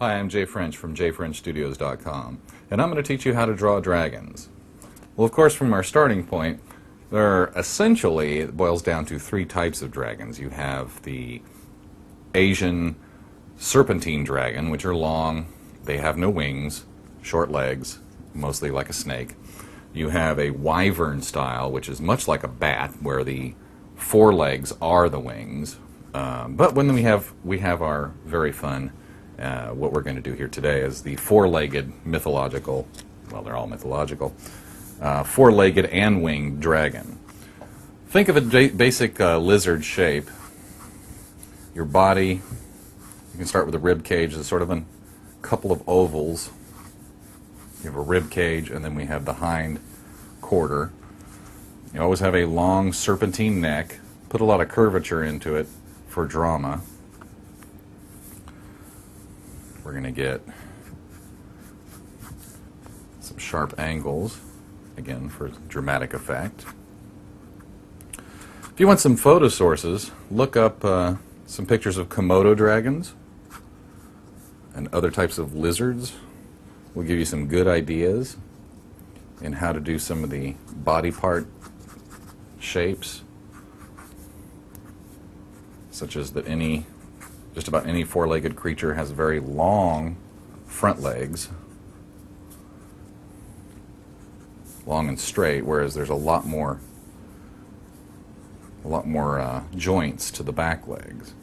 Hi, I'm Jay French from jfrenchstudios.com, and I'm going to teach you how to draw dragons. Well, of course, from our starting point, it boils down to three types of dragons. You have the Asian serpentine dragon, which are long, they have no wings, short legs, mostly like a snake. You have a wyvern style, which is much like a bat, where the forelegs are the wings. But when we have our very fun, what we're going to do here today is the four-legged mythological, well, they're all mythological, four-legged and winged dragon. Think of a basic lizard shape. Your body, you can start with a rib cage, as sort of a couple of ovals. You have a rib cage, and then we have the hind quarter. You always have a long serpentine neck. Put a lot of curvature into it for drama. We're going to get some sharp angles, again, for dramatic effect. If you want some photo sources, look up some pictures of Komodo dragons and other types of lizards. We'll give you some good ideas in how to do some of the body part shapes, such as that just about any four-legged creature has very long front legs, long and straight, whereas there's a lot more joints to the back legs.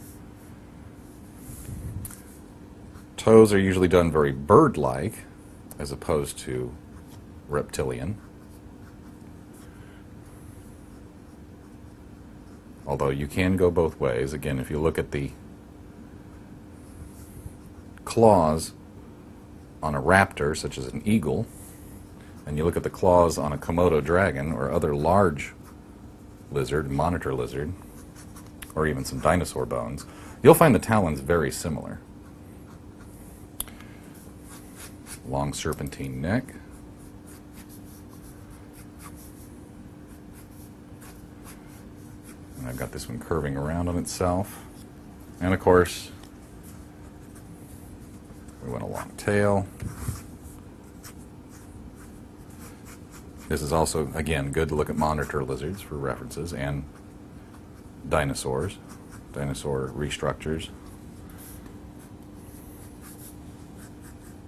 Toes are usually done very bird-like, as opposed to reptilian. Although you can go both ways. Again, if you look at the claws on a raptor, such as an eagle, and you look at the claws on a Komodo dragon or other large lizard, monitor lizard, or even some dinosaur bones, you'll find the talons very similar. Long serpentine neck. And I've got this one curving around on itself. And of course, we want a long tail. This is also, again, good to look at monitor lizards for references, and dinosaur restructures,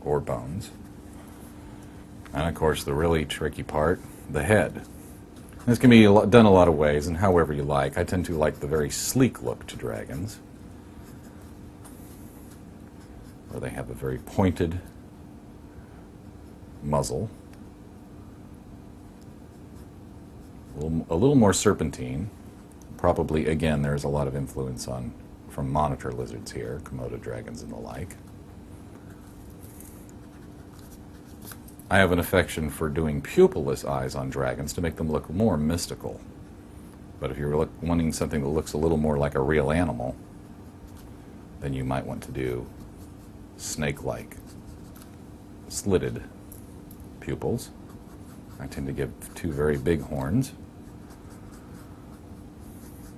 or bones. And of course, the really tricky part, the head. This can be done a lot of ways, and however you like. I tend to like the very sleek look to dragons, where they have a very pointed muzzle, a little more serpentine. Probably, again, there's a lot of influence from monitor lizards here, Komodo dragons and the like. I have an affection for doing pupilless eyes on dragons to make them look more mystical. But if you're wanting something that looks a little more like a real animal, then you might want to do snake-like slitted pupils. I tend to give two very big horns,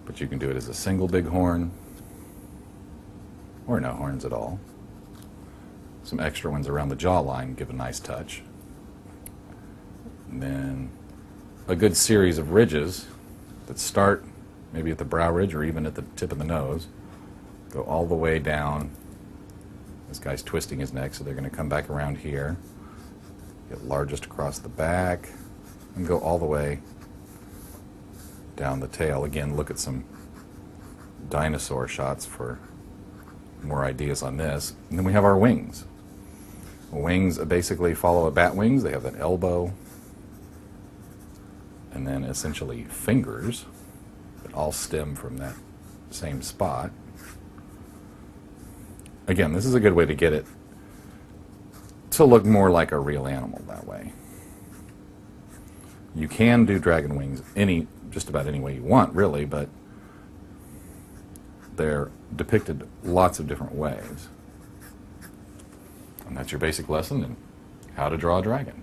but you can do it as a single big horn or no horns at all. Some extra ones around the jawline give a nice touch. And then a good series of ridges that start maybe at the brow ridge or even at the tip of the nose, go all the way down. This guy's twisting his neck, so they're going to come back around here, get largest across the back, and go all the way down the tail. Again, look at some dinosaur shots for more ideas on this. And then we have our wings. Wings basically follow a bat wings. They have an elbow, and then essentially fingers that all stem from that same spot. Again, this is a good way to get it to look more like a real animal that way. You can do dragon wings just about any way you want, really, but they're depicted lots of different ways. And that's your basic lesson in how to draw a dragon.